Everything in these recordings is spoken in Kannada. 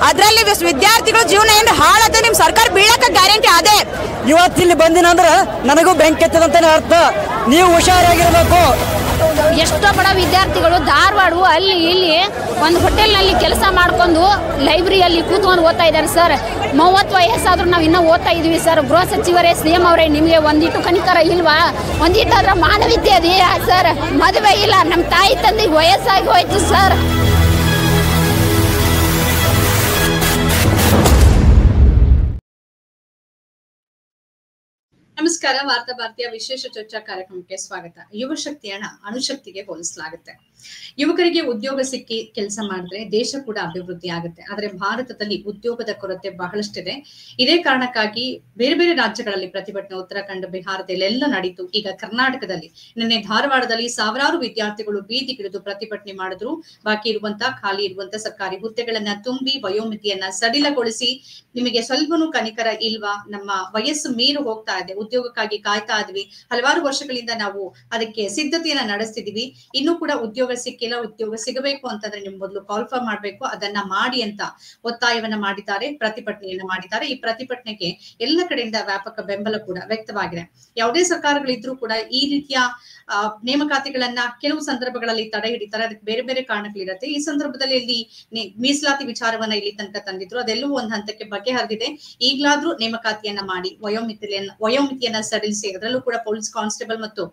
ಅದರಲ್ಲಿ ವಿದ್ಯಾರ್ಥಿಗಳ ಜೀವನ ಏನು ಹಾಳಾದ ನಿಮ್ಮ ಸರ್ಕಾರ ಬೀಳಕ ಗ್ಯಾರಂಟಿ ಅದೇ. ಇವತ್ತಿಲ್ಲಿ ಬಂದಿನ ಅಂದ್ರೆ ನನಗೂ ಬೆಂಕಿ ಎತ್ತದಂತಾನೆ ಅರ್ಥ. ನೀವು ಹುಷಾರಾಗಿರ್ಬೇಕು. ಎಷ್ಟೋ ಬಡ ವಿದ್ಯಾರ್ಥಿಗಳು ಧಾರವಾಡ ಅಲ್ಲಿ ಇಲ್ಲಿ ಒಂದು ಹೋಟೆಲ್ನಲ್ಲಿ ಕೆಲಸ ಮಾಡ್ಕೊಂಡು ಲೈಬ್ರರಿಯಲ್ಲಿ ಕೂತ್ಕೊಂಡು ಓದ್ತಾ ಇದ್ದಾರೆ ಸರ್. 30 ವಯಸ್ಸಾದ್ರೂ ನಾವು ಇನ್ನೂ ಓದ್ತಾ ಇದೀವಿ ಸರ್. ಗೃಹ ಸಚಿವರೇ, CM ಅವರೇ, ನಿಮಗೆ ಒಂದಿಟ್ಟು ಕನಿಕರ ಇಲ್ವಾ? ಒಂದಿಟ್ಟಾದ್ರೆ ಮಾನವೀಯತೆ ಇದೆಯಾ ಸರ್? ಮದುವೆ ಇಲ್ಲ, ನಮ್ಮ ತಾಯಿ ತಂದೆಗೆ ವಯಸ್ಸಾಗಿ ಹೋಯ್ತು ಸರ್. ನಮಸ್ಕಾರ. ವಾರ್ತಾ ಭಾರತೀಯ ವಿಶೇಷ ಚರ್ಚಾ ಕಾರ್ಯಕ್ರಮಕ್ಕೆ ಸ್ವಾಗತ. ಯುವ ಶಕ್ತಿಯನ್ನ ಅಣುಶಕ್ತಿಗೆ ಹೋಲಿಸಲಾಗುತ್ತೆ. ಯುವಕರಿಗೆ ಉದ್ಯೋಗ ಸಿಕ್ಕಿ ಕೆಲಸ ಮಾಡಿದ್ರೆ ದೇಶ ಕೂಡ ಅಭಿವೃದ್ಧಿ ಆಗುತ್ತೆ. ಆದ್ರೆ ಭಾರತದಲ್ಲಿ ಉದ್ಯೋಗದ ಕೊರತೆ ಬಹಳಷ್ಟಿದೆ. ಇದೇ ಕಾರಣಕ್ಕಾಗಿ ಬೇರೆ ಬೇರೆ ರಾಜ್ಯಗಳಲ್ಲಿ ಪ್ರತಿಭಟನೆ, ಉತ್ತರಾಖಂಡ, ಬಿಹಾರದಲ್ಲೆಲ್ಲ ನಡೀತು. ಈಗ ಕರ್ನಾಟಕದಲ್ಲಿ ನಿನ್ನೆ ಧಾರವಾಡದಲ್ಲಿ ಸಾವಿರಾರು ವಿದ್ಯಾರ್ಥಿಗಳು ಬೀದಿಗಿಳಿದು ಪ್ರತಿಭಟನೆ ಮಾಡಿದ್ರು. ಬಾಕಿ ಇರುವಂತಹ ಖಾಲಿ ಇರುವಂತಹ ಸರ್ಕಾರಿ ಹುದ್ದೆಗಳನ್ನ ತುಂಬಿ ವಯೋಮಿತಿಯನ್ನ ಸಡಿಲಗೊಳಿಸಿ, ನಿಮಗೆ ಸ್ವಲ್ಪನೂ ಕನಿಕರ ಇಲ್ವಾ? ನಮ್ಮ ವಯಸ್ಸು ಮೀರು ಹೋಗ್ತಾ ಇದೆ, ಉದ್ಯೋಗಕ್ಕಾಗಿ ಕಾಯ್ತಾ ಇದ್ವಿ, ಹಲವಾರು ವರ್ಷಗಳಿಂದ ನಾವು ಅದಕ್ಕೆ ಸಿದ್ಧತೆಯನ್ನ ನಡೆಸ್ತಿದೀವಿ, ಇನ್ನೂ ಕೂಡ ಉದ್ಯೋಗ ಸಿಕ್ಕಿಲ್ಲ. ಉದ್ಯೋಗ ಸಿಗಬೇಕು ಅಂತಂದ್ರೆ ನಿಮ್ ಮೊದಲು ಕಾಲ್ಫಾರ್ಮ್ ಮಾಡ್ಬೇಕು, ಅದನ್ನ ಮಾಡಿ ಅಂತ ಒತ್ತಾಯವನ್ನ ಮಾಡಿದ್ದಾರೆ, ಪ್ರತಿಭಟನೆಯನ್ನ ಮಾಡಿದ್ದಾರೆ. ಈ ಪ್ರತಿಭಟನೆಗೆ ಎಲ್ಲ ಕಡೆಯಿಂದ ವ್ಯಾಪಕ ಬೆಂಬಲ ಕೂಡ ವ್ಯಕ್ತವಾಗಿದೆ. ಯಾವುದೇ ಸರ್ಕಾರಗಳಿದ್ರೂ ಕೂಡ ಈ ರೀತಿಯ ನೇಮಕಾತಿಗಳನ್ನ ಕೆಲವು ಸಂದರ್ಭಗಳಲ್ಲಿ ತಡೆ ಹಿಡಿತಾರೆ. ಅದಕ್ಕೆ ಬೇರೆ ಬೇರೆ ಕಾರಣಗಳಿರುತ್ತೆ. ಈ ಸಂದರ್ಭದಲ್ಲಿ ಇಲ್ಲಿ ಮೀಸಲಾತಿ ವಿಚಾರವನ್ನ ಇಲ್ಲಿ ತನಕ ತಂದಿದ್ರು, ಅದೆಲ್ಲವೂ ಒಂದ್ ಹಂತಕ್ಕೆ ಬಗೆಹರಿದಿದೆ. ಈಗ್ಲಾದ್ರೂ ನೇಮಕಾತಿಯನ್ನ ಮಾಡಿ ವಯೋಮಿತಿಯನ್ನ ಸಡಿಲಿಸಿ, ಅದರಲ್ಲೂ ಕೂಡ ಪೊಲೀಸ್ ಕಾನ್ಸ್ಟೇಬಲ್ ಮತ್ತು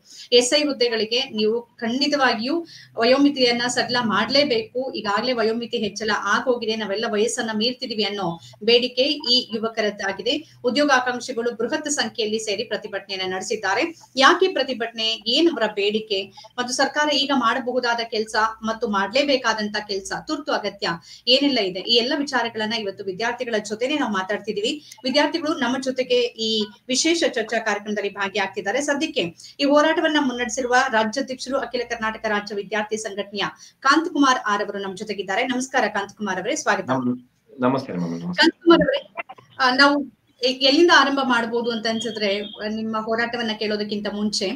SI ಹುದ್ದೆಗಳಿಗೆ ನೀವು ಖಂಡಿತವಾಗಿಯೂ ವಯೋಮಿತಿಯನ್ನ ಸಡಿಲ ಮಾಡ್ಲೇಬೇಕು. ಈಗಾಗಲೇ ವಯೋಮಿತಿ ಹೆಚ್ಚಳ ಆಗೋಗಿದೆ, ನಾವೆಲ್ಲ ವಯಸ್ಸನ್ನ ಮೀರ್ತಿದೀವಿ ಅನ್ನೋ ಬೇಡಿಕೆ ಈ ಯುವಕರದ್ದಾಗಿದೆ. ಉದ್ಯೋಗಾಕಾಂಕ್ಷಿಗಳು ಬೃಹತ್ ಸಂಖ್ಯೆಯಲ್ಲಿ ಸೇರಿ ಪ್ರತಿಭಟನೆಯನ್ನ ನಡೆಸಿದ್ದಾರೆ. ಯಾಕೆ ಪ್ರತಿಭಟನೆ, ಏನ್ ಅವರ ಬೇಡಿಕೆ ಮತ್ತು ಸರ್ಕಾರ ಈಗ ಮಾಡಬಹುದಾದ ಕೆಲಸ ಮತ್ತು ಮಾಡ್ಲೇಬೇಕಾದಂತ ಕೆಲಸ, ತುರ್ತು ಅಗತ್ಯ ಏನೆಲ್ಲ ಇದೆ, ಈ ಎಲ್ಲ ವಿಚಾರಗಳನ್ನ ಇವತ್ತು ವಿದ್ಯಾರ್ಥಿಗಳ ಜೊತೆನೆ ನಾವು ಮಾತಾಡ್ತಿದೀವಿ. ವಿದ್ಯಾರ್ಥಿಗಳು ನಮ್ಮ ಜೊತೆಗೆ ಈ ವಿಶೇಷ ಚರ್ಚಾ ಕಾರ್ಯಕ್ರಮದಲ್ಲಿ ಭಾಗಿಯಾಗ್ತಿದ್ದಾರೆ. ಸದ್ಯಕ್ಕೆ ಈ ಹೋರಾಟವನ್ನ ಮುನ್ನಡೆಸಿರುವ ರಾಜ್ಯಾಧ್ಯಕ್ಷರು, ಅಖಿಲ ಕರ್ನಾಟಕ ರಾಜ್ಯ ವಿದ್ಯಾರ್ಥಿ ಸಂಘಟನೆಯ ಕಾಂತಕುಮಾರ್ ಆರ್ ಅವರು ನಮ್ಮ ಜೊತೆಗಿದ್ದಾರೆ. ನಮಸ್ಕಾರ ಕಾಂತಕುಮಾರ್ ಅವರೇ, ಸ್ವಾಗತ. ನಮಸ್ತೆ ಕಾಂತಕುಮಾರ್ ಅವರೇ, ನಾವು ಎಲ್ಲಿಂದ ಆರಂಭ ಮಾಡಬಹುದು ಅಂತ ಅನ್ಸಿದ್ರೆ, ನಿಮ್ಮ ಹೋರಾಟವನ್ನ ಕೇಳೋದಕ್ಕಿಂತ ಮುಂಚೆ,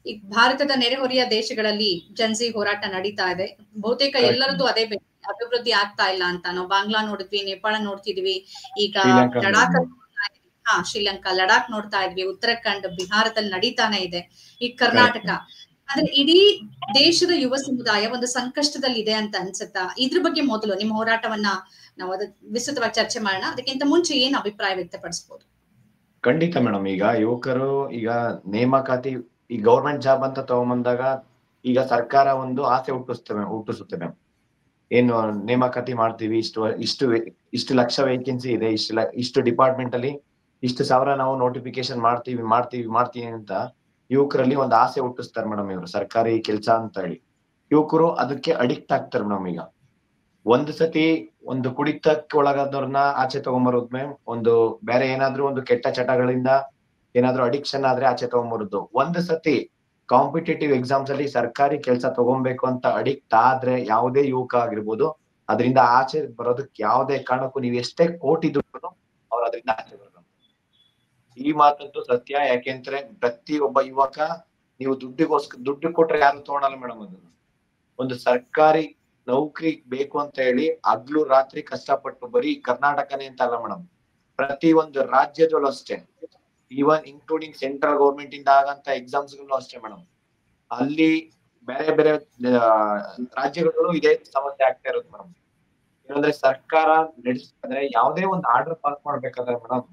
ಈ ಭಾರತದ ನೆರೆಹೊರೆಯ ದೇಶಗಳಲ್ಲಿ ಜನ್ಸಿ ಹೋರಾಟ ನಡೀತಾ ಇದೆ. ಬಹುತೇಕ ಎಲ್ಲರದ್ದು ಅದೇ ಅಭಿವೃದ್ಧಿ ಆಗ್ತಾ ಇಲ್ಲ ಅಂತ. ನಾವು ಬಾಂಗ್ಲಾ ನೋಡಿದ್ವಿ, ನೇಪಾಳ ನೋಡ್ತಿದ್ವಿ, ಈಗ ಲಡಾಖ್, ಶ್ರೀಲಂಕಾ, ಲಡಾಖ್ ನೋಡ್ತಾ ಇದ್ವಿ, ಉತ್ತರಾಖಂಡ್, ಬಿಹಾರದಲ್ಲಿ ನಡೀತಾನೆ ಇದೆ, ಈ ಕರ್ನಾಟಕ. ಆದ್ರೆ ಇಡೀ ದೇಶದ ಯುವ ಸಮುದಾಯ ಒಂದು ಸಂಕಷ್ಟದಲ್ಲಿ ಇದೆ ಅಂತ ಅನ್ಸುತ್ತಾ? ಇದ್ರ ಬಗ್ಗೆ ಮೊದಲು ನಿಮ್ಮ ಹೋರಾಟವನ್ನ ನಾವು ಅದ ವಿಸ್ತೃತವಾಗಿ ಚರ್ಚೆ ಮಾಡೋಣ. ಅದಕ್ಕಿಂತ ಮುಂಚೆ ಏನ್ ಅಭಿಪ್ರಾಯ ವ್ಯಕ್ತಪಡಿಸಬಹುದು? ಖಂಡಿತ ಮೇಡಮ್. ಈಗ ಯುವಕರು ಈಗ ನೇಮಕಾತಿ, ಈ ಗೌರ್ಮೆಂಟ್ ಜಾಬ್ ಅಂತ ತಗೊಂಬಂದಾಗ ಈಗ ಸರ್ಕಾರ ಒಂದು ಆಸೆ ಹುಟ್ಟಿಸುತ್ತೆ ಮ್ಯಾಮ್. ಏನು ನೇಮಕಾತಿ ಮಾಡ್ತೀವಿ, ಇಷ್ಟು ಲಕ್ಷ ವೇಕೆನ್ಸಿ ಇದೆ, ಇಷ್ಟು ಡಿಪಾರ್ಟ್ಮೆಂಟ್ ಅಲ್ಲಿ ಇಷ್ಟು ಸಾವಿರ ನಾವು ನೋಟಿಫಿಕೇಶನ್ ಮಾಡ್ತೀವಿ ಅಂತ ಯುವಕರಲ್ಲಿ ಒಂದು ಆಸೆ ಹುಟ್ಟಿಸ್ತಾರೆ ಮೇಡಮ್. ಇವರು ಸರ್ಕಾರಿ ಕೆಲಸ ಅಂತ ಹೇಳಿ ಯುವಕರು ಅದಕ್ಕೆ ಅಡಿಕ್ಟ್ ಆಗ್ತಾರೆ ಮೇಡಮ್. ಈಗ ಒಂದು ಸತಿ ಒಂದು ಕುಡಿತಕ್ಕೆ ಒಳಗಾದವ್ರನ್ನ ಆಚೆ ತಗೊಂಬರೋದ್ ಮ್ಯಾಮ್, ಒಂದು ಬೇರೆ ಏನಾದ್ರೂ ಒಂದು ಕೆಟ್ಟ ಚಟಗಳಿಂದ ಏನಾದ್ರೂ ಅಡಿಕ್ಷನ್ ಆದ್ರೆ ಆಚೆ ತಗೊಂಬರೋದು. ಒಂದು ಸತಿ ಕಾಂಪಿಟೇಟಿವ್ ಎಕ್ಸಾಮ್ಸ್ ಅಲ್ಲಿ ಸರ್ಕಾರಿ ಕೆಲಸ ತಗೊಬೇಕು ಅಂತ ಅಡಿಕ್ಟ್ ಆದ್ರೆ ಯಾವುದೇ ಯುವಕ ಆಗಿರ್ಬೋದು, ಅದರಿಂದ ಆಚೆ ಬರೋದಕ್ಕೆ ಯಾವುದೇ ಕಾರಣಕ್ಕೂ ನೀವು ಎಷ್ಟೇ ಕೋಟಿ ದುಡ್ಡು ಅವ್ರು ಅದರಿಂದ ಆಚೆ ಬರೋದು. ಈ ಮಾತಂತೂ ಸತ್ಯ. ಯಾಕೆಂದ್ರೆ ಪ್ರತಿಯೊಬ್ಬ ಯುವಕ, ನೀವು ದುಡ್ಡು ಕೊಟ್ರೆ ಯಾರು ತಗೊಳಲ್ಲ ಮೇಡಮ್. ಅದನ್ನು ಒಂದು ಸರ್ಕಾರಿ ನೌಕರಿ ಬೇಕು ಅಂತ ಹೇಳಿ ಹಗ್ಲು ರಾತ್ರಿ ಕಷ್ಟಪಟ್ಟು, ಬರೀ ಕರ್ನಾಟಕನೇ ಅಂತ ಅಲ್ಲ ಮೇಡಮ್, ಪ್ರತಿ ಒಂದು ರಾಜ್ಯದಲ್ಲೂ ಅಷ್ಟೇ, ಈವನ್ ಇನ್ಕ್ಲೂಡಿಂಗ್ ಸೆಂಟ್ರಲ್ ಗೌರ್ಮೆಂಟ್ ಇಂದ ಆಗಂತ ಎಕ್ಸಾಮ್ಸ್ ಗಳು ಅಷ್ಟೇ ಮೇಡಮ್. ಅಲ್ಲಿ ಬೇರೆ ಬೇರೆ ರಾಜ್ಯಗಳಲ್ಲೂ ಇದೇ ಸಮಸ್ಯೆ ಆಗ್ತಾ ಇರೋದು ಮೇಡಮ್. ಏನಂದ್ರೆ ಸರ್ಕಾರ ನಡೆಸಿದ್ರೆ ಯಾವುದೇ ಒಂದು ಆರ್ಡರ್ ಪಾಸ್ ಮಾಡ್ಬೇಕಾದ್ರೆ ಮೇಡಮ್,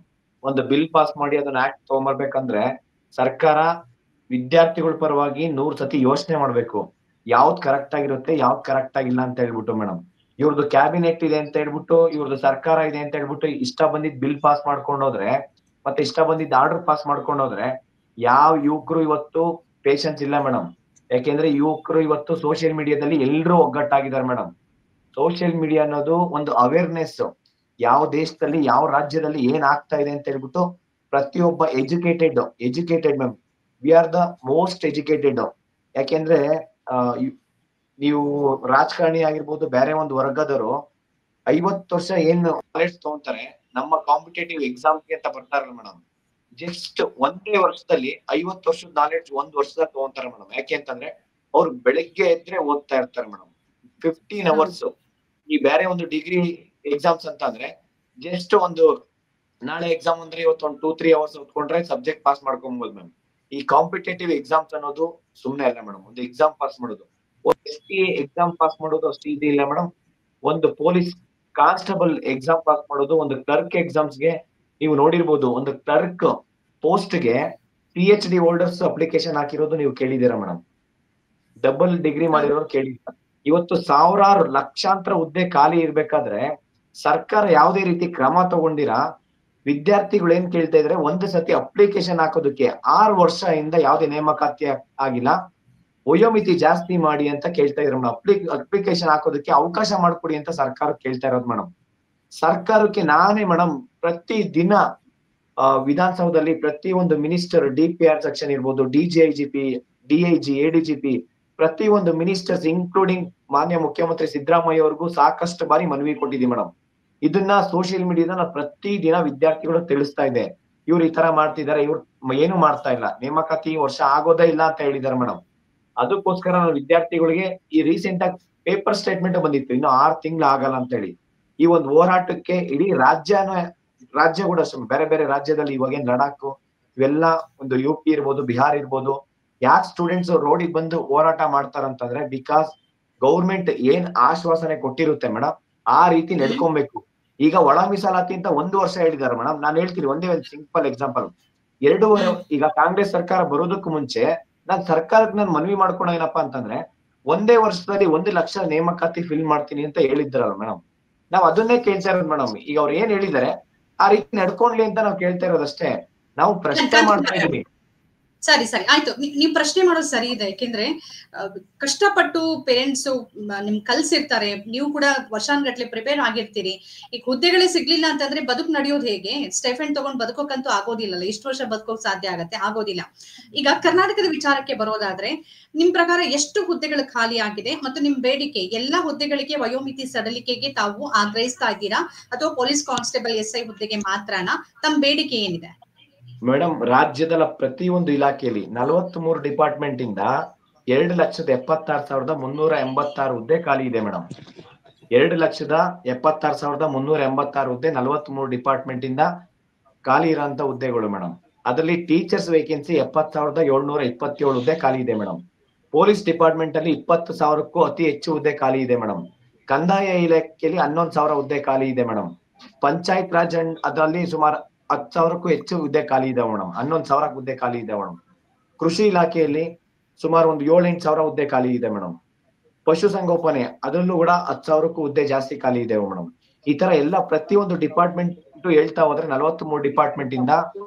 ಒಂದು ಬಿಲ್ ಪಾಸ್ ಮಾಡಿ ಅದನ್ನ ಆಕ್ಟ್ ತಗೊಂಬರ್ಬೇಕಂದ್ರೆ ಸರ್ಕಾರ ವಿದ್ಯಾರ್ಥಿಗಳ ಪರವಾಗಿ 100 ಸತಿ ಯೋಚನೆ ಮಾಡ್ಬೇಕು, ಯಾವ್ದ್ ಕರೆಕ್ಟ್ ಆಗಿರುತ್ತೆ, ಯಾವ್ದ್ ಕರೆಕ್ಟ್ ಆಗಿಲ್ಲ ಅಂತ ಹೇಳ್ಬಿಟ್ಟು ಮೇಡಮ್. ಇವ್ರದ್ದು ಕ್ಯಾಬಿನೆಟ್ ಇದೆ ಅಂತ ಹೇಳ್ಬಿಟ್ಟು, ಇವ್ರದ್ದು ಸರ್ಕಾರ ಇದೆ ಅಂತ ಹೇಳ್ಬಿಟ್ಟು ಇಷ್ಟ ಬಂದಿದ್ ಬಿಲ್ ಪಾಸ್ ಮಾಡ್ಕೊಂಡೋದ್ರೆ, ಮತ್ತೆ ಇಷ್ಟ ಬಂದಿದ್ದ ಆರ್ಡರ್ ಪಾಸ್ ಮಾಡ್ಕೊಂಡೋದ್ರೆ ಯಾವ ಯುವಕರು ಇವತ್ತು ಪೇಷನ್ಸ್ ಇಲ್ಲ ಮೇಡಮ್. ಯಾಕೆಂದ್ರೆ ಯುವಕರು ಇವತ್ತು ಸೋಷಿಯಲ್ ಮೀಡಿಯಾದಲ್ಲಿ ಎಲ್ರೂ ಒಗ್ಗಟ್ಟಾಗಿದ್ದಾರೆ ಮೇಡಮ್. ಸೋಷಿಯಲ್ ಮೀಡಿಯಾ ಅನ್ನೋದು ಒಂದು ಅವೇರ್ನೆಸ್, ಯಾವ ದೇಶದಲ್ಲಿ ಯಾವ ರಾಜ್ಯದಲ್ಲಿ ಏನ್ ಆಗ್ತಾ ಇದೆ ಅಂತ ಹೇಳ್ಬಿಟ್ಟು ಪ್ರತಿಯೊಬ್ಬ educated ma'am, we are the most educated. ಯಾಕೆಂದ್ರೆ ನೀವು ರಾಜಕಾರಣಿ ಆಗಿರ್ಬೋದು, ಬೇರೆ ಒಂದು ವರ್ಗದವರು 50 ವರ್ಷ ಏನ್ ನಾಲೆಡ್ಜ್ ತಗೊಂತಾರೆ, ನಮ್ಮ ಕಾಂಪಿಟೇಟಿವ್ ಎಕ್ಸಾಮ್ಗೆ ಅಂತ ಬರ್ತಾರಲ್ಲ ಮೇಡಮ್, ಜಸ್ಟ್ ಒಂದೇ ವರ್ಷದಲ್ಲಿ 50 ವರ್ಷದ ನಾಲೆಡ್ಜ್ 1 ವರ್ಷದಲ್ಲಿ ತಗೊಂತಾರೆ ಮೇಡಮ್. ಯಾಕೆ ಅಂತಂದ್ರೆ ಅವ್ರು ಬೆಳಗ್ಗೆ ಎದ್ರೆ ಓದ್ತಾ ಇರ್ತಾರೆ ಮೇಡಮ್, 15 ಅವರ್ಸ್. ಈ ಬೇರೆ ಒಂದು ಡಿಗ್ರಿ ಎಕ್ಸಾಮ್ಸ್ ಅಂತ ಅಂದ್ರೆ ಜಸ್ಟ್ ಒಂದು ನಾಳೆ ಎಕ್ಸಾಮ್ ಅಂದ್ರೆ ಇವತ್ತು ಒಂದು 2-3 ಅವರ್ಸ್ ಓದ್ಕೊಂಡ್ರೆ ಸಬ್ಜೆಕ್ಟ್ ಪಾಸ್ ಮಾಡ್ಕೊಬಹುದು ಮ್ಯಾಮ್. ಈ ಕಾಂಪಿಟೇಟಿವ್ ಎಕ್ಸಾಮ್ಸ್ ಅನ್ನೋದು ಸುಮ್ನೆ ಅಲ್ಲ ಮೇಡಮ್. ಒಂದು ಎಕ್ಸಾಮ್ ಪಾಸ್ ಮಾಡೋದು, ಎಕ್ಸಾಮ್ ಪಾಸ್ ಮಾಡೋದು ಅಷ್ಟು ಈಸಿ ಇಲ್ಲ ಮೇಡಮ್. ಒಂದು ಪೊಲೀಸ್ ಕಾನ್ಸ್ಟೇಬಲ್ ಎಕ್ಸಾಮ್ ಪಾಸ್ ಮಾಡೋದು, ಒಂದು ಕ್ಲರ್ಕ್ ಎಕ್ಸಾಮ್ಸ್ಗೆ ನೀವು ನೋಡಿರ್ಬೋದು, ಒಂದು ಕ್ಲರ್ಕ್ ಪೋಸ್ಟ್ ಗೆ PhD ಹೋಲ್ಡರ್ಸ್ ಅಪ್ಲಿಕೇಶನ್ ಹಾಕಿರೋದು ನೀವು ಕೇಳಿದೀರಾ ಮೇಡಮ್. ಡಬಲ್ ಡಿಗ್ರಿ ಮಾಡಿರೋರು ಕೇಳಿದ್ದೀರಾ. ಇವತ್ತು ಸಾವಿರಾರು ಲಕ್ಷಾಂತರ ಹುದ್ದೆ ಖಾಲಿ ಇರ್ಬೇಕಾದ್ರೆ ಸರ್ಕಾರ ಯಾವುದೇ ರೀತಿ ಕ್ರಮ ತಗೊಂಡಿರಾ. ವಿದ್ಯಾರ್ಥಿಗಳು ಏನ್ ಕೇಳ್ತಾ ಇದ್ರೆ, ಒಂದು ಸತಿ ಅಪ್ಲಿಕೇಶನ್ ಹಾಕೋದಕ್ಕೆ 6 ವರ್ಷದಿಂದ ಯಾವುದೇ ನೇಮಕಾತಿ ಆಗಿಲ್ಲ, ವಯೋಮಿತಿ ಜಾಸ್ತಿ ಮಾಡಿ ಅಂತ ಕೇಳ್ತಾ ಇದ್ರು ಮೇಡಮ್. ಅಪ್ಲಿಕೇಶನ್ ಹಾಕೋದಕ್ಕೆ ಅವಕಾಶ ಮಾಡ್ಕೊಡಿ ಅಂತ ಸರ್ಕಾರ ಕೇಳ್ತಾ ಇರೋದು ಮೇಡಮ್. ಸರ್ಕಾರಕ್ಕೆ ನಾನೇ ಮೇಡಮ್ ಪ್ರತಿ ದಿನ ವಿಧಾನಸೌಧದಲ್ಲಿ ಪ್ರತಿ ಒಂದು ಮಿನಿಸ್ಟರ್, DPR ಸೆಕ್ಷನ್ ಇರ್ಬೋದು, DGIGP, DIG, ADGP, ಪ್ರತಿ ಒಂದು ಮಿನಿಸ್ಟರ್ಸ್ ಇನ್ಕ್ಲೂಡಿಂಗ್ ಮಾನ್ಯ ಮುಖ್ಯಮಂತ್ರಿ ಸಿದ್ದರಾಮಯ್ಯ ಅವ್ರಿಗೂ ಸಾಕಷ್ಟು ಬಾರಿ ಮನವಿ ಕೊಟ್ಟಿದ್ದೀವಿ ಮೇಡಮ್. ಇದನ್ನ ಸೋಷಿಯಲ್ ಮೀಡಿಯಾದ ಪ್ರತಿ ದಿನ ವಿದ್ಯಾರ್ಥಿಗಳು ತಿಳಿಸ್ತಾ ಇದೆ, ಇವ್ರು ಈ ತರ ಮಾಡ್ತಿದ್ದಾರೆ, ಇವ್ರು ಏನು ಮಾಡ್ತಾ ಇಲ್ಲ, ನೇಮಕಾತಿ ಈ ವರ್ಷ ಆಗೋದೇ ಇಲ್ಲ ಅಂತ ಹೇಳಿದಾರೆ ಮೇಡಮ್. ಅದಕ್ಕೋಸ್ಕರ ನಾವು ವಿದ್ಯಾರ್ಥಿಗಳಿಗೆ ಈ ರೀಸೆಂಟ್ ಆಗಿ ಪೇಪರ್ ಸ್ಟೇಟ್ಮೆಂಟ್ ಬಂದಿತ್ತು, ಇನ್ನು 6 ತಿಂಗಳು ಆಗಲ್ಲ ಅಂತ ಹೇಳಿ. ಈ ಒಂದು ಹೋರಾಟಕ್ಕೆ ಇಡೀ ರಾಜ್ಯ ಕೂಡ ಬೇರೆ ಬೇರೆ ರಾಜ್ಯದಲ್ಲಿ ಇವಾಗ ಲಡಾಖ್ ಇವೆಲ್ಲ ಒಂದು UP ಇರ್ಬೋದು, ಬಿಹಾರ್ ಇರ್ಬೋದು, ಯಾಕೆ ಸ್ಟೂಡೆಂಟ್ಸ್ ರೋಡಿಗೆ ಬಂದು ಹೋರಾಟ ಮಾಡ್ತಾರಂತಂದ್ರೆ ಬಿಕಾಸ್ ಗೌರ್ಮೆಂಟ್ ಏನ್ ಆಶ್ವಾಸನೆ ಕೊಟ್ಟಿರುತ್ತೆ ಮೇಡಮ್ ಆ ರೀತಿ ನಡ್ಕೊಬೇಕು. ಈಗ ಒಳ ಮೀಸಲಾತಿ ಅಂತ 1 ವರ್ಷ ಹೇಳಿದಾರೆ ಮೇಡಮ್. ನಾನು ಹೇಳ್ತೀನಿ ಒಂದೇ ಒಂದು ಸಿಂಪಲ್ ಎಕ್ಸಾಂಪಲ್. 2 ಈಗ ಕಾಂಗ್ರೆಸ್ ಸರ್ಕಾರ ಬರೋದಕ್ಕೂ ಮುಂಚೆ ನಾನ್ ಸರ್ಕಾರಕ್ಕೆ ನಾನು ಮನವಿ ಮಾಡ್ಕೊಳೋ ಏನಪ್ಪಾ ಅಂತಂದ್ರೆ, 1 ವರ್ಷದಲ್ಲಿ 1 ಲಕ್ಷ ನೇಮಕಾತಿ ಫಿಲ್ ಮಾಡ್ತೀನಿ ಅಂತ ಹೇಳಿದ್ರಲ್ಲ ಮೇಡಮ್. ನಾವ್ ಅದನ್ನೇ ಕೇಳ್ತಾ ಇರೋದು ಮೇಡಮ್. ಈಗ ಅವ್ರು ಏನ್ ಹೇಳಿದಾರೆ ಆ ರೀತಿ ನಡ್ಕೊಂಡ್ಲಿ ಅಂತ ನಾವು ಕೇಳ್ತಾ ಇರೋದಷ್ಟೇ. ನಾವು ಪ್ರಶ್ನೆ ಮಾಡ್ತಾ ಇದೀವಿ. ಸರಿ ಆಯ್ತು, ನೀವು ಪ್ರಶ್ನೆ ಮಾಡೋದು ಸರಿ ಇದೆ. ಯಾಕೆಂದ್ರೆ ಕಷ್ಟಪಟ್ಟು ಪೇರೆಂಟ್ಸ್ ನಿಮ್ ಕಲ್ಸಿರ್ತಾರೆ, ನೀವು ಕೂಡ ವರ್ಷಾನ್ಗಟ್ಲೆ ಪ್ರಿಪೇರ್ ಆಗಿರ್ತೀರಿ. ಈಗ ಹುದ್ದೆಗಳೇ ಸಿಗ್ಲಿಲ್ಲ ಅಂತಂದ್ರೆ ಬದುಕು ನಡೆಯೋದು ಹೇಗೆ? ಸ್ಟೈಫೆಂಡ್ ತಗೊಂಡ್ ಬದುಕೋಕಂತೂ ಆಗೋದಿಲ್ಲಲ್ಲ. ಇಷ್ಟು ವರ್ಷ ಬದುಕೋಕ್ ಸಾಧ್ಯ ಆಗತ್ತೆ? ಆಗೋದಿಲ್ಲ. ಈಗ ಕರ್ನಾಟಕದ ವಿಚಾರಕ್ಕೆ ಬರೋದಾದ್ರೆ ನಿಮ್ ಪ್ರಕಾರ ಎಷ್ಟು ಹುದ್ದೆಗಳು ಖಾಲಿ ಆಗಿದೆ ಮತ್ತು ನಿಮ್ ಬೇಡಿಕೆ ಎಲ್ಲಾ ಹುದ್ದೆಗಳಿಗೆ ವಯೋಮಿತಿ ಸಡಲಿಕೆಗೆ ತಾವು ಆಗ್ರಹಿಸ್ತಾ ಇದ್ದೀರಾ ಅಥವಾ ಪೊಲೀಸ್ ಕಾನ್ಸ್ಟೇಬಲ್ SI ಹುದ್ದೆಗೆ ಮಾತ್ರನಾ? ತಮ್ಮ ಬೇಡಿಕೆ ಏನಿದೆ? ಮೇಡಮ್, ರಾಜ್ಯದ ಪ್ರತಿಯೊಂದು ಇಲಾಖೆಯಲ್ಲಿ 43 ಡಿಪಾರ್ಟ್ಮೆಂಟ್ ಇಂದ 2,76,386 ಹುದ್ದೆ ಖಾಲಿ ಇದೆ ಮೇಡಮ್. 2,76,386 ಹುದ್ದೆ 43 ಡಿಪಾರ್ಟ್ಮೆಂಟ್ ಇಂದ ಖಾಲಿ ಇರೋಂತ ಹುದ್ದೆಗಳು ಮೇಡಮ್. ಅದರಲ್ಲಿ ಟೀಚರ್ಸ್ ವೇಕೆನ್ಸಿ 70,727 ಹುದ್ದೆ ಖಾಲಿ ಇದೆ ಮೇಡಮ್. ಪೊಲೀಸ್ ಡಿಪಾರ್ಟ್ಮೆಂಟ್ ಅಲ್ಲಿ 20,000ಕ್ಕೂ ಅತಿ ಹೆಚ್ಚು ಹುದ್ದೆ ಖಾಲಿ ಇದೆ ಮೇಡಮ್. ಕಂದಾಯ ಇಲಾಖೆಯಲ್ಲಿ 11,000 ಹುದ್ದೆ ಖಾಲಿ ಇದೆ ಮೇಡಮ್. ಪಂಚಾಯತ್ ರಾಜ್ ಅದರಲ್ಲಿ ಸುಮಾರು 10,000ಕ್ಕೂ ಹೆಚ್ಚು ಹುದ್ದೆ ಖಾಲಿ ಇದೆ ಮೇಡಮ್. 11,000 ಹುದ್ದೆ ಖಾಲಿ ಇದೆ ಮೇಡಮ್. ಕೃಷಿ ಇಲಾಖೆಯಲ್ಲಿ ಸುಮಾರು ಒಂದು 7-8,000 ಹುದ್ದೆ ಖಾಲಿ ಇದೆ ಮೇಡಮ್. ಪಶು ಸಂಗೋಪನೆ ಅದರಲ್ಲೂ ಕೂಡ 10,000ಕ್ಕೂ ಹುದ್ದೆ ಜಾಸ್ತಿ ಖಾಲಿ ಇದೆ ಮೇಡಮ್. ಈ ತರ ಎಲ್ಲ ಪ್ರತಿಯೊಂದು ಡಿಪಾರ್ಟ್ಮೆಂಟ್ ಹೇಳ್ತಾ ಹೋದ್ರೆ 43 ಡಿಪಾರ್ಟ್ಮೆಂಟ್ ಇಂದ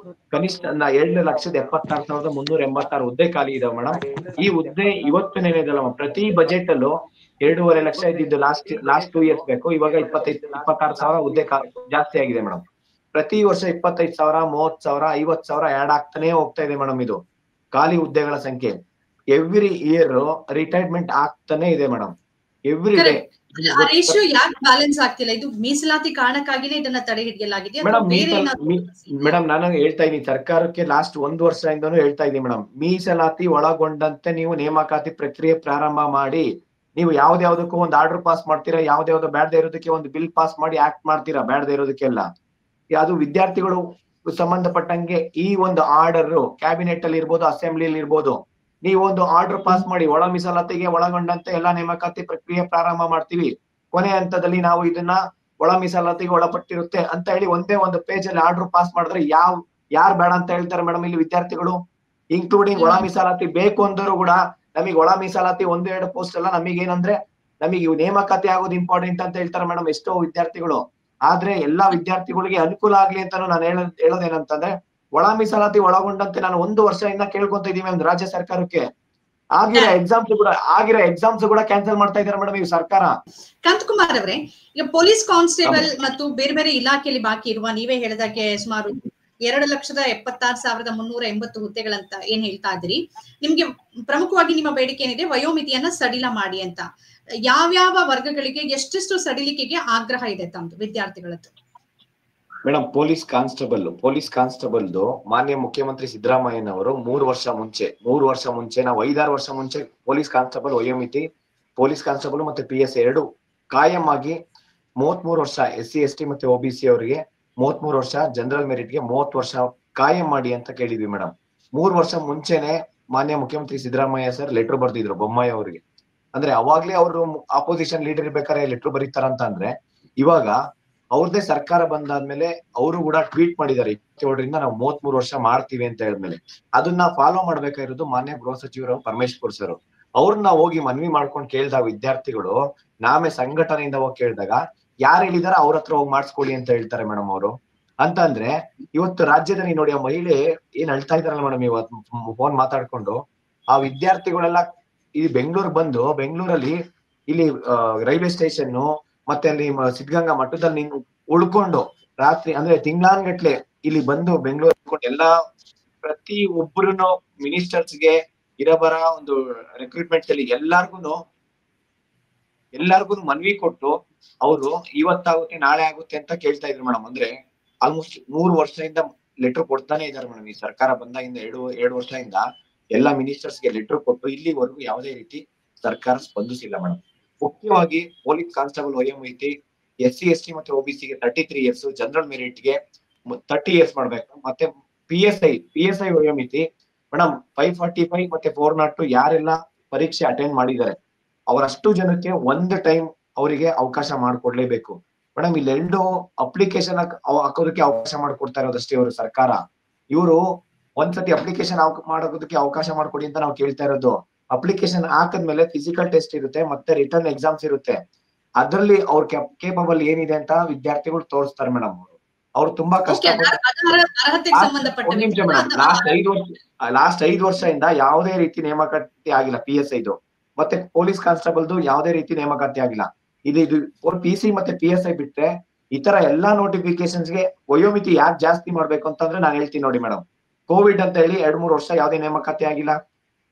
ಕನಿಷ್ಠ 2,76,386 ಹುದ್ದೆ ಖಾಲಿ ಇದಾವೆ ಮೇಡಮ್. ಈ ಹುದ್ದೆ ಇವತ್ತಿನೇನಿದಲ್ಲ ಪ್ರತಿ ಬಜೆಟ್ ಅಲ್ಲೂ 2.5 ಲಕ್ಷ ಇದ್ದಿದ್ದು ಲಾಸ್ಟ್ 2 ಇಯರ್ಸ್ ಬೇಕು, ಇವಾಗ 26,000 ಹುದ್ದೆ ಜಾಸ್ತಿ ಆಗಿದೆ ಮೇಡಮ್. ಪ್ರತಿ ವರ್ಷ 25,000, 30,000, 50,000 ಆಡ್ ಆಗ್ತಾನೆ ಹೋಗ್ತಾ ಇದೆ ಮೇಡಮ್. ಇದು ಖಾಲಿ ಹುದ್ದೆಗಳ ಸಂಖ್ಯೆ ಎವ್ರಿ ಇಯರ್ ರಿಟೈರ್ಮೆಂಟ್ ಆಗ್ತಾನೆ ಇದೆ ಮೇಡಮ್. ಎವ್ರಿ ಡೇ ರೇಷಿಯೋ ಯಾಕೆ ಬ್ಯಾಲೆನ್ಸ್ ಆಗ್ತಿಲ್ಲ? ಇದು ಮೀಸಲಾತಿ ಕಾರಣಕ್ಕಾಗಿನೇ ಇದನ್ನ ತಡೆ ಹಿಡಿಯಲಾಗಿದೆ ಮೇಡಮ್. ನಾನು ಹೇಳ್ತಾ ಇದೀನಿ ಸರ್ಕಾರಕ್ಕೆ ಲಾಸ್ಟ್ 1 ವರ್ಷದಿಂದನೂ ಹೇಳ್ತಾ ಇದೀನಿ ಮೇಡಮ್, ಮೀಸಲಾತಿ ಒಳಗೊಂಡಂತೆ ನೀವು ನೇಮಕಾತಿ ಪ್ರಕ್ರಿಯೆ ಪ್ರಾರಂಭ ಮಾಡಿ. ನೀವು ಯಾವ್ದಾವ್ದಕ್ಕೂ ಒಂದು ಆರ್ಡರ್ ಪಾಸ್ ಮಾಡ್ತೀರಾ, ಯಾವ್ದಾವ್ದು ಬ್ಯಾಡದೇ ಇರೋದಕ್ಕೆ ಒಂದು ಬಿಲ್ ಪಾಸ್ ಮಾಡಿ ಆಕ್ಟ್ ಮಾಡ್ತೀರಾ, ಬ್ಯಾಡದೇ ಇರೋದಕ್ಕೆಲ್ಲ. ಅದು ವಿದ್ಯಾರ್ಥಿಗಳು ಸಂಬಂಧಪಟ್ಟಂಗೆ ಈ ಒಂದು ಆರ್ಡರ್ ಕ್ಯಾಬಿನೆಟ್ ಅಲ್ಲಿ ಇರ್ಬೋದು, ಅಸೆಂಬ್ಲಿಯಲ್ಲಿ ಇರ್ಬೋದು, ನೀವು ಒಂದು ಆರ್ಡರ್ ಪಾಸ್ ಮಾಡಿ ಒಳ ಮೀಸಲಾತಿಗೆ ಒಳಗೊಂಡಂತೆ ಎಲ್ಲಾ ನೇಮಕಾತಿ ಪ್ರಕ್ರಿಯೆ ಪ್ರಾರಂಭ ಮಾಡ್ತೀವಿ, ಕೊನೆ ಹಂತದಲ್ಲಿ ನಾವು ಇದನ್ನ ಒಳ ಮೀಸಲಾತಿಗೆ ಒಳಪಟ್ಟಿರುತ್ತೆ ಅಂತ ಹೇಳಿ ಒಂದೇ ಒಂದು ಪೇಜ್ ಅಲ್ಲಿ ಆರ್ಡರ್ ಪಾಸ್ ಮಾಡಿದ್ರೆ ಯಾರು ಬೇಡ ಅಂತ ಹೇಳ್ತಾರೆ ಮೇಡಮ್ ಇಲ್ಲಿ ವಿದ್ಯಾರ್ಥಿಗಳು? ಇನ್ಕ್ಲೂಡಿಂಗ್ ಒಳ ಮೀಸಲಾತಿ ಬೇಕು ಅಂದರೂ ಕೂಡ ನಮಗೆ ಒಳ ಮೀಸಲಾತಿ 1-2 ಪೋಸ್ಟ್ ಅಲ್ಲ, ನಮಗೆ ಏನಂದ್ರೆ ನಮಗೆ ನೇಮಕಾತಿ ಆಗೋದು ಇಂಪಾರ್ಟೆಂಟ್ ಅಂತ ಹೇಳ್ತಾರೆ ಮೇಡಮ್ ಎಷ್ಟೋ ವಿದ್ಯಾರ್ಥಿಗಳು. ಆದ್ರೆ ಎಲ್ಲಾ ವಿದ್ಯಾರ್ಥಿಗಳಿಗೆ ಅನುಕೂಲ ಆಗ್ಲಿ ಅಂತಾನು ನಾನು ಹೇಳೋದೇನಂತಂದ್ರೆ, ಒಳ ಮೀಸಲಾತಿ ಒಳಗೊಂಡಂತೆ ನಾನು 1 ವರ್ಷದಿಂದ ಕೇಳ್ಕೊಂತ ಇದೀವಿ ಒಂದು ರಾಜ್ಯ ಸರ್ಕಾರಕ್ಕೆ. ಆಗಿರೋ ಎಕ್ಸಾಮ್ಸ್ ಕೂಡ ಕ್ಯಾನ್ಸಲ್ ಮಾಡ್ತಾ ಇದ್ದಾರೆ ಮೇಡಮ್ ಈ ಸರ್ಕಾರ. ಕಾಂತಕುಮಾರ್ ಅವರೇ, ಈಗ ಪೊಲೀಸ್ ಕಾನ್ಸ್ಟೇಬಲ್ ಮತ್ತು ಬೇರೆ ಬೇರೆ ಇಲಾಖೆಯಲ್ಲಿ ಬಾಕಿ ಇರುವ ನೀವೇ ಹೇಳಿದಾಗೆ ಸುಮಾರು 2,76,380 ಹುದ್ದೆಗಳಂತ ಏನ್ ಹೇಳ್ತಾ ಇದ್ರಿ, ನಿಮ್ಗೆ ಪ್ರಮುಖವಾಗಿ ನಿಮ್ಮ ಬೇಡಿಕೆ ಏನಿದೆ? ವಯೋಮಿತಿಯನ್ನ ಸಡಿಲ ಮಾಡಿ ಅಂತ. ಯಾವ್ಯಾವ ವರ್ಗಗಳಿಗೆ ಎಷ್ಟೆಷ್ಟು ಸಡಿಲಿಕೆಗೆ ಆಗ್ರಹ ಇದೆ ತಮ್ದು ವಿದ್ಯಾರ್ಥಿಗಳದ್ದು? ಮೇಡಮ್, ಪೊಲೀಸ್ ಕಾನ್ಸ್ಟೇಬಲ್ದು ಮಾನ್ಯ ಮುಖ್ಯಮಂತ್ರಿ ಸಿದ್ದರಾಮಯ್ಯನವರು 3 ವರ್ಷ ಮುಂಚೆ ನಾವು 5-6 ವರ್ಷ ಮುಂಚೆ ಪೊಲೀಸ್ ಕಾನ್ಸ್ಟೇಬಲ್ ವಯೋಮಿತಿ, ಪೊಲೀಸ್ ಕಾನ್ಸ್ಟೇಬಲ್ ಮತ್ತೆ PS 2 ಕಾಯಂ ಆಗಿ 33 ವರ್ಷ SC ST ಮತ್ತೆ OBC ಅವರಿಗೆ 33 ವರ್ಷ, ಜನರಲ್ ಮೆರಿಟ್ ಗೆ 30 ವರ್ಷ ಕಾಯಂ ಮಾಡಿ ಅಂತ ಕೇಳಿದ್ವಿ ಮೇಡಮ್. 3 ವರ್ಷ ಮುಂಚೆನೆ ಮಾನ್ಯ ಮುಖ್ಯಮಂತ್ರಿ ಸಿದ್ದರಾಮಯ್ಯ ಸರ್ ಲೆಟರ್ ಬರ್ದಿದ್ರು ಬೊಮ್ಮಾಯಿ ಅವರಿಗೆ. ಅಂದ್ರೆ ಅವಾಗ್ಲೇ ಅವರು ಅಪೋಸಿಷನ್ ಲೀಡರ್ ಇರ್ಬೇಕಾದ್ರೆ ಲೆಟರ್ ಬರೀತಾರಂತ ಅಂದ್ರೆ, ಇವಾಗ ಅವ್ರದೇ ಸರ್ಕಾರ ಬಂದಾದ್ಮೇಲೆ ಅವರು ಕೂಡ ಟ್ವೀಟ್ ಮಾಡಿದ್ದಾರೆ 27ರಿಂದ ನಾವು 33 ವರ್ಷ ಮಾಡ್ತೀವಿ ಅಂತ ಹೇಳಿದ್ಮೇಲೆ. ಅದನ್ನ ಫಾಲೋ ಮಾಡ್ಬೇಕಾಗಿರೋದು ಮಾನ್ಯ ಗೃಹ ಸಚಿವರು ಪರಮೇಶ್ವರ್ ಸರ್. ಅವ್ರನ್ನ ಹೋಗಿ ಮನವಿ ಮಾಡ್ಕೊಂಡು ಕೇಳಿದಾಗ ವಿದ್ಯಾರ್ಥಿಗಳು, ನಾವೇ ಸಂಘಟನೆಯಿಂದ ಹೋಗಿ ಕೇಳಿದಾಗ ಯಾರು ಹೇಳಿದಾರ ಅವ್ರ ಹತ್ರ ಹೋಗಿ ಮಾಡಿಸ್ಕೊಳ್ಳಿ ಅಂತ ಹೇಳ್ತಾರೆ ಮೇಡಮ್ ಅವರು. ಅಂತ ಅಂದ್ರೆ ಇವತ್ತು ರಾಜ್ಯದಲ್ಲಿ ನೋಡಿ ಆ ಮಹಿಳೆ ಏನ್ ಅಳ್ತಾ ಇದಾರಲ್ಲ ಮೇಡಮ್, ಇವತ್ತು ಫೋನ್ ಮಾತಾಡ್ಕೊಂಡು ಆ ವಿದ್ಯಾರ್ಥಿಗಳೆಲ್ಲ ಈ ಬೆಂಗಳೂರು ಬಂದು, ಬೆಂಗಳೂರಲ್ಲಿ ಇಲ್ಲಿ ರೈಲ್ವೆ ಸ್ಟೇಷನ್ ಮತ್ತೆ ಅಲ್ಲಿ ಸಿದ್ಧಗಂಗಾ ಮಠದಲ್ಲಿ ಉಳ್ಕೊಂಡು ರಾತ್ರಿ ಅಂದ್ರೆ ತಿಂಗಳಾನ್ಗಟ್ಲೆ ಇಲ್ಲಿ ಬಂದು ಬೆಂಗಳೂರು ಎಲ್ಲಾ ಪ್ರತಿ ಒಬ್ಬರು ಮಿನಿಸ್ಟರ್ಸ್ಗೆ ಇರಬರ ಒಂದು ರಿಕ್ರೂಟ್ಮೆಂಟ್ ಅಲ್ಲಿ ಎಲ್ಲಾರ್ಗು ಮನವಿ ಕೊಟ್ಟು ಅವರು ಇವತ್ತಾಗುತ್ತೆ ನಾಳೆ ಆಗುತ್ತೆ ಅಂತ ಕೇಳ್ತಾ ಇದ್ರು ಮೇಡಮ್. ಅಂದ್ರೆ ಆಲ್ಮೋಸ್ಟ್ 3 ವರ್ಷದಿಂದ ಲೆಟರ್ ಕೊಡ್ತಾನೆ ಇದಾರೆ ಮೇಡಮ್. ಈ ಸರ್ಕಾರ ಬಂದಾಗಿಂದ ಎರಡು ವರ್ಷದಿಂದ ಎಲ್ಲಾ ಮಿನಿಸ್ಟರ್ಸ್ಗೆ ಲೆಟರ್ ಕೊಟ್ಟು ಇಲ್ಲಿವರೆಗೂ ಯಾವುದೇ ರೀತಿ ಸರ್ಕಾರ ಸ್ಪಂದಿಸಿಲ್ಲ ಮೇಡಮ್. ಮುಖ್ಯವಾಗಿ ಪೊಲೀಸ್ ಕಾನ್ಸ್ಟೇಬಲ್ ವಯೋಮಿತಿ SC ST ಮತ್ತೆ OBC ಗೆ 33 ಇಯರ್ಸ್, ಜನರಲ್ ಮೆರಿಟ್ ಗೆ 30 ಇಯರ್ಸ್ ಮಾಡ್ಬೇಕು. ಮತ್ತೆ PSI ವಯೋಮಿತಿ ಮೇಡಮ್ 545 ಮತ್ತೆ 402 ಯಾರೆಲ್ಲ ಪರೀಕ್ಷೆ ಅಟೆಂಡ್ ಮಾಡಿದ್ದಾರೆ ಅವರಷ್ಟು ಜನಕ್ಕೆ ಒಂದು ಟೈಮ್ ಅವರಿಗೆ ಅವಕಾಶ ಮಾಡ್ಕೊಡ್ಲೇಬೇಕು ಮೇಡಮ್. ಇಲ್ಲೆರಡು ಅಪ್ಲಿಕೇಶನ್ ಹಾಕೋದಕ್ಕೆ ಅವಕಾಶ ಮಾಡ್ಕೊಡ್ತಾ ಇರೋದಷ್ಟೇ ಇವರು ಸರ್ಕಾರ. ಇವರು ಒಂದ್ಸತಿ ಅಪ್ಲಿಕೇಶನ್ ಮಾಡೋದಕ್ಕೆ ಅವಕಾಶ ಮಾಡ್ಕೊಡಿ ಅಂತ ನಾವು ಕೇಳ್ತಾ ಇರೋದು. ಅಪ್ಲಿಕೇಶನ್ ಹಾಕದ್ಮೇಲೆ ಫಿಸಿಕಲ್ ಟೆಸ್ಟ್ ಇರುತ್ತೆ ಮತ್ತೆ ರಿಟರ್ನ್ ಎಕ್ಸಾಮ್ಸ್ ಇರುತ್ತೆ. ಅದ್ರಲ್ಲಿ ಅವ್ರ ಕೇಪಬಲ್ ಏನಿದೆ ಅಂತ ವಿದ್ಯಾರ್ಥಿಗಳು ತೋರಿಸ್ತಾರೆ ಮೇಡಮ್. ಅವ್ರು ತುಂಬಾ ಲಾಸ್ಟ್ 5 ವರ್ಷದಿಂದ ಯಾವುದೇ ರೀತಿ ನೇಮಕಾತಿ ಆಗಿಲ್ಲ. PSI ಮತ್ತೆ ಪೊಲೀಸ್ ಕಾನ್ಸ್ಟೇಬಲ್ದು ಯಾವುದೇ ರೀತಿ ನೇಮಕಾತಿ ಆಗಿಲ್ಲ. ಇದು PC ಮತ್ತೆ PSI ಬಿಟ್ರೆ ಇತರ ಎಲ್ಲಾ ನೋಟಿಫಿಕೇಶನ್ಸ್ ಗೆ ವಯೋಮಿತಿ ಯಾಕೆ ಜಾಸ್ತಿ ಮಾಡ್ಬೇಕು ಅಂತಂದ್ರೆ ನಾನು ಹೇಳ್ತೀನಿ ನೋಡಿ ಮೇಡಮ್. ಕೋವಿಡ್ ಅಂತ ಹೇಳಿ 2-3 ವರ್ಷ ಯಾವುದೇ ನೇಮಕಾತಿ ಆಗಿಲ್ಲ.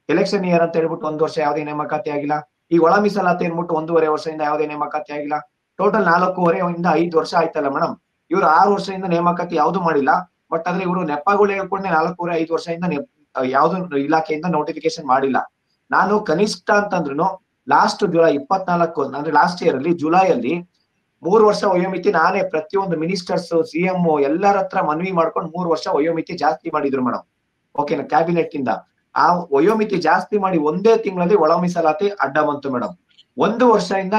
ಎಲೆಕ್ಷನ್ ಇಯರ್ ಅಂತ ಹೇಳ್ಬಿಟ್ಟು 1 ವರ್ಷ ಯಾವುದೇ ನೇಮಕಾತಿ ಆಗಿಲ್ಲ. ಈ ಒಳ ಮೀಸಲಾತಿ ಅನ್ಬಿಟ್ಟು 1.5 ವರ್ಷದಿಂದ ಯಾವುದೇ ನೇಮಕಾತಿ ಆಗಿಲ್ಲ. ಟೋಟಲ್ 4.5 5 ವರ್ಷ ಆಯ್ತಲ್ಲ ಮೇಡಮ್. ಇವ್ರು 6 ವರ್ಷದಿಂದ ನೇಮಕಾತಿ ಯಾವ್ದು ಮಾಡಿಲ್ಲ. ಬಟ್ ಆದ್ರೆ ಇವರು ನೆಪಗಳು ಹೇಳ್ಕೊಂಡೆ 4.5 ವರ್ಷದಿಂದ ಯಾವ್ದು ಇಲಾಖೆಯಿಂದ ನೋಟಿಫಿಕೇಶನ್ ಮಾಡಿಲ್ಲ. ನಾನು ಕನಿಷ್ಠ ಅಂತಂದ್ರು ಲಾಸ್ಟ್ ಜುಲೈ 24 ಅಂದ್ರೆ ಲಾಸ್ಟ್ ಇಯರ್ ಅಲ್ಲಿ ಜುಲೈಯಲ್ಲಿ 3 ವರ್ಷ ವಯೋಮಿತಿ ನಾನೇ ಪ್ರತಿಯೊಂದು ಮಿನಿಸ್ಟರ್ಸ್ CM ಎಲ್ಲರ ಹತ್ರ ಮನವಿ ಮಾಡ್ಕೊಂಡು 3 ವರ್ಷ ವಯೋಮಿತಿ ಜಾಸ್ತಿ ಮಾಡಿದ್ರು ಮೇಡಮ್. ಓಕೆನಾ, ಕ್ಯಾಬಿನೆಟ್ ಇಂದ ಆ ವಯೋಮಿತಿ ಜಾಸ್ತಿ ಮಾಡಿ ಒಂದೇ ತಿಂಗಳಲ್ಲಿ ಒಳ ಮೀಸಲಾತಿ ಅಡ್ಡ ಬಂತು ಮೇಡಮ್. 1 ವರ್ಷದಿಂದ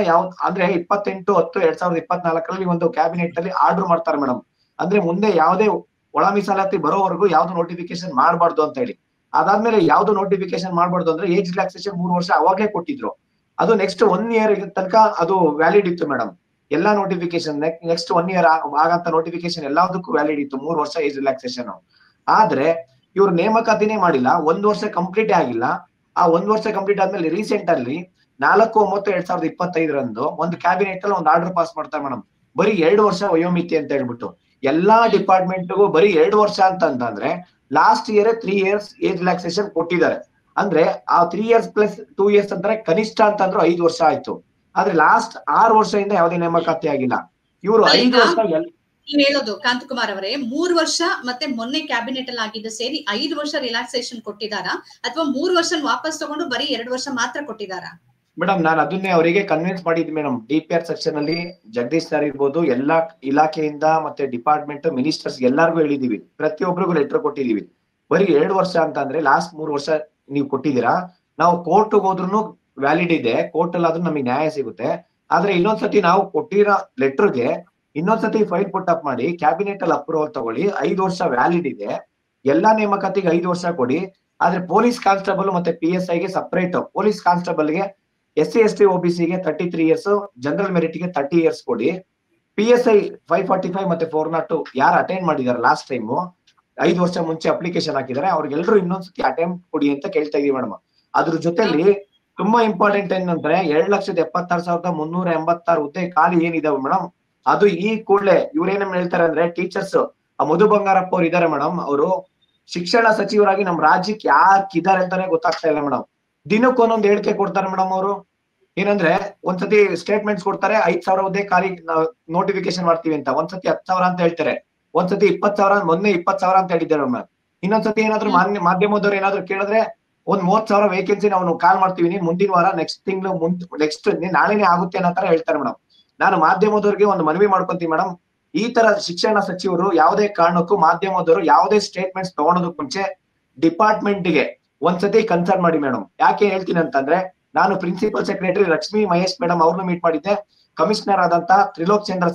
ಅಂದ್ರೆ 28/10/2024 ಒಂದು ಕ್ಯಾಬಿನೆಟ್ ಅಲ್ಲಿ ಆರ್ಡರ್ ಮಾಡ್ತಾರೆ ಮೇಡಮ್. ಅಂದ್ರೆ ಮುಂದೆ ಯಾವುದೇ ಒಳ ಮೀಸಲಾತಿ ಬರೋವರೆಗೂ ಯಾವ್ದು ನೋಟಿಫಿಕೇಶನ್ ಮಾಡಬಾರ್ದು ಅಂತ ಹೇಳಿ. ಅದಾದ್ಮೇಲೆ ಯಾವ್ದು ನೋಟಿಫಿಕೇಶನ್ ಮಾಡಬಾರ್ದು ಅಂದ್ರೆ ಏಜ್ ರಿಲ್ಯಾಕ್ಸೇಷನ್ 3 ವರ್ಷ ಅವಾಗ್ಲೇ ಕೊಟ್ಟಿದ್ರು. ಅದು ನೆಕ್ಸ್ಟ್ 1 ಇಯರ್ ತನಕ ಅದು ವ್ಯಾಲಿಡ್ ಇತ್ತು ಮೇಡಮ್. ಎಲ್ಲಾ ನೋಟಿಫಿಕೇಶನ್ ನೆಕ್ಸ್ಟ್ 1 ಇಯರ್ ಆಗಂತ ನೋಟಿಫಿಕೇಶನ್ ಎಲ್ಲದಕ್ಕೂ ವ್ಯಾಲಿಡ್ ಇತ್ತು 3 ವರ್ಷ ಏಜ್ ರಿಲ್ಯಾಕ್ಸೇಷನ್. ಆದ್ರೆ ಇವ್ರು ನೇಮಕಾತಿನೇ ಮಾಡಿಲ್ಲ. 1 ವರ್ಷ ಕಂಪ್ಲೀಟ್ ಆಗಿಲ್ಲ. ಆ 1 ವರ್ಷ ಕಂಪ್ಲೀಟ್ ಆದ್ಮೇಲೆ ರೀಸೆಂಟ್ ಅಲ್ಲಿ 4/9/2025 ಒಂದು ಕ್ಯಾಬಿನೆಟ್ ಅಲ್ಲಿ ಒಂದು ಆರ್ಡರ್ ಪಾಸ್ ಮಾಡ್ತಾರೆ ಮೇಡಮ್. ಬರೀ 2 ವರ್ಷ ವಯೋಮಿತಿ ಅಂತ ಹೇಳ್ಬಿಟ್ಟು ಎಲ್ಲಾ ಡಿಪಾರ್ಟ್ಮೆಂಟ್ಗೂ ಬರೀ 2 ವರ್ಷ ಅಂತಂದ್ರೆ last year 3 years age relaxation ಕೊಟ್ಟಿದ್ದಾರೆ. ಅಂದ್ರೆ ಆ 3 ಇಯರ್ಸ್ ಪ್ಲಸ್ 2 ಇಯರ್ಸ್ ಅಂದ್ರೆ ಕನಿಷ್ಠ ಅಂತಂದ್ರು 5 ವರ್ಷ ಆಯ್ತು. ಆದ್ರೆ ಲಾಸ್ಟ್ 6 ವರ್ಷದಿಂದ ಯಾವುದೇ ನೇಮಕಾತಿ ಆಗಿಲ್ಲ. ಇವರು 5 ವರ್ಷ ನೀವ್ ಹೇಳೋದು ಕಾಂತಕುಮಾರ್ ಅವರೇ 3 ವರ್ಷ ಮತ್ತೆ ಮೊನ್ನೆ ಕ್ಯಾಬಿನೆಟ್ ಅಲ್ಲಿ ಆಗಿದ್ದು ಸೇರಿ 5 ವರ್ಷ ರಿಲ್ಯಾಕ್ಸೇಷನ್ ಕೊಟ್ಟಿದಾರಾ ಅಥವಾ 3 ವರ್ಷ ವಾಪಸ್ ತಗೊಂಡು ಬರೀ 2 ವರ್ಷ ಮಾತ್ರ ಕೊಟ್ಟಿದಾರಾ? ಮೇಡಮ್ ನಾನು ಅದನ್ನೇ ಅವರಿಗೆ ಕನ್ವಿನ್ಸ್ ಮಾಡಿದ್ವಿ ಮೇಡಮ್. DPR ಸೆಕ್ಷನ್ ಅಲ್ಲಿ ಜಗದೀಶ್ ಸರ್ ಇರ್ಬೋದು, ಎಲ್ಲಾ ಇಲಾಖೆಯಿಂದ ಮತ್ತೆ ಡಿಪಾರ್ಟ್ಮೆಂಟ್ ಮಿನಿಸ್ಟರ್ಸ್ ಎಲ್ಲಾರ್ಗು ಹೇಳಿದೀವಿ, ಪ್ರತಿಯೊಬ್ಬರಿಗೂ ಲೆಟರ್ ಕೊಟ್ಟಿದೀವಿ. ಬರೀ 2 ವರ್ಷ ಅಂತ ಅಂದ್ರೆ ಲಾಸ್ಟ್ 3 ವರ್ಷ ನೀವು ಕೊಟ್ಟಿದ್ದೀರಾ. ನಾವು ಕೋರ್ಟ್ ಹೋದ್ರೂ ವ್ಯಾಲಿಡ್ ಇದೆ, ಕೋರ್ಟ್ ಅಲ್ಲಿ ಆದ್ರೂ ನಮಗೆ ನ್ಯಾಯ ಸಿಗುತ್ತೆ. ಆದ್ರೆ ಇನ್ನೊಂದ್ಸತಿ ನಾವು ಕೊಟ್ಟಿರೋ ಲೆಟರ್ಗೆ ಇನ್ನೊಂದ್ಸತಿ ಫೈಲ್ ಪುಟ್ ಅಪ್ ಮಾಡಿ ಕ್ಯಾಬಿನೆಟ್ ಅಲ್ಲಿ ಅಪ್ರೂವಲ್ ತಗೊಳ್ಳಿ. 5 ವರ್ಷ ವ್ಯಾಲಿಡ್ ಇದೆ. ಎಲ್ಲಾ ನೇಮಕಾತಿಗೆ 5 ವರ್ಷ ಕೊಡಿ. ಆದ್ರೆ ಪೊಲೀಸ್ ಕಾನ್ಸ್ಟೇಬಲ್ ಮತ್ತೆ PSI ಗೆ ಸಪರೇಟ್, ಪೊಲೀಸ್ ಕಾನ್ಸ್ಟೇಬಲ್ ಗೆ SC ST OBC ಗೆ 33 ಇಯರ್ಸ್, ಜನರಲ್ ಮೆರಿಟ್ ಗೆ 30 ಇಯರ್ಸ್ ಕೊಡಿ. PSI 545 ಮತ್ತೆ 402 ಯಾರು ಅಟೆಂಡ್ ಮಾಡಿದಾರೆ ಲಾಸ್ಟ್ ಟೈಮ್ 5 ವರ್ಷ ಮುಂಚೆ ಅಪ್ಲಿಕೇಶನ್ ಹಾಕಿದ್ದಾರೆ ಅವ್ರಿಗೆಲ್ಲರೂ ಇನ್ನೊಂದ್ಸತಿ ಅಟೆಂಪ್ಟ್ ಕೊಡಿ ಅಂತ ಕೇಳ್ತಾ ಇದೀವಿ ಮೇಡಮ್. ಅದ್ರ ಜೊತೆಲಿ ತುಂಬಾ ಇಂಪಾರ್ಟೆಂಟ್ ಏನಂದ್ರೆ 2,76,386 ಹುದ್ದೆ ಖಾಲಿ ಏನಿದಾವೆ ಮೇಡಮ್, ಅದು ಈ ಕೂಡಲೇ ಇವ್ರೇನ ಹೇಳ್ತಾರೆ ಅಂದ್ರೆ ಟೀಚರ್ಸ್ ಮಧು ಬಂಗಾರಪ್ಪ ಅವ್ರು ಇದಾರೆ ಮೇಡಮ್. ಅವರು ಶಿಕ್ಷಣ ಸಚಿವರಾಗಿ ನಮ್ ರಾಜ್ಯಕ್ಕೆ ಯಾಕಿದ್ದಾರೆ ಅಂತಾನೆ ಗೊತ್ತಾಗ್ತಾ ಇಲ್ಲ ಮೇಡಮ್. ದಿನಕ್ಕೊಂದೊಂದು ಹೇಳಿಕೆ ಕೊಡ್ತಾರೆ ಮೇಡಮ್ ಅವರು. ಏನಂದ್ರೆ ಒಂದ್ಸತಿ ಸ್ಟೇಟ್ಮೆಂಟ್ಸ್ ಕೊಡ್ತಾರೆ 5,000 ಹುದ್ದೆ ಖಾಲಿ ನೋಟಿಫಿಕೇಶನ್ ಮಾಡ್ತೀವಿ ಅಂತ, ಒಂದ್ಸತಿ 10,000 ಅಂತ ಹೇಳ್ತಾರೆ, ಒಂದ್ಸತಿ 20,000, ಮೊನ್ನೆ 20,000 ಅಂತ ಹೇಳಿದ್ದಾರೆ ಮೇಡಮ್. ಇನ್ನೊಂದ್ಸತಿ ಏನಾದ್ರು ಮಾಧ್ಯಮದವ್ರು ಏನಾದ್ರು ಕೇಳಿದ್ರೆ ಒಂದ್ 30,000 ವೇಕೆನ್ಸಿ ನಾವು ಕಾಲ್ ಮಾಡ್ತೀವಿ ಮುಂದಿನ ವಾರ, ನೆಕ್ಸ್ಟ್ ತಿಂಗಳು, ನೆಕ್ಸ್ಟ್ ನಾಳೆನೇ ಆಗುತ್ತೆ ಅನ್ನೋ ತರ ಹೇಳ್ತಾರೆ ಮೇಡಮ್. ನಾನು ಮಾಧ್ಯಮದವ್ರಿಗೆ ಒಂದು ಮನವಿ ಮಾಡ್ಕೊಂತೀನಿ ಮೇಡಮ್, ಈ ತರ ಶಿಕ್ಷಣ ಸಚಿವರು ಯಾವುದೇ ಕಾರಣಕ್ಕೂ ಮಾಧ್ಯಮದವರು ಯಾವುದೇ ಸ್ಟೇಟ್ಮೆಂಟ್ಸ್ ತಗೊಳೋದಕ್ಕೆ ಮುಂಚೆ ಡಿಪಾರ್ಟ್ಮೆಂಟ್ಗೆ ಒಂದ್ಸತಿ ಕನ್ಸರ್ನ್ ಮಾಡಿ ಮೇಡಮ್. ಯಾಕೆ ಹೇಳ್ತೀನಿ ಅಂತಂದ್ರೆ, ನಾನು principal secretary Lakshmi Mahesh madam ಅವ್ರನ್ನು ಮೀಟ್ ಮಾಡಿದ್ದೆ, ಕಮಿಷನರ್ ಆದಂತ ತ್ರಿಲೋಕ್ ಚಂದ್ರ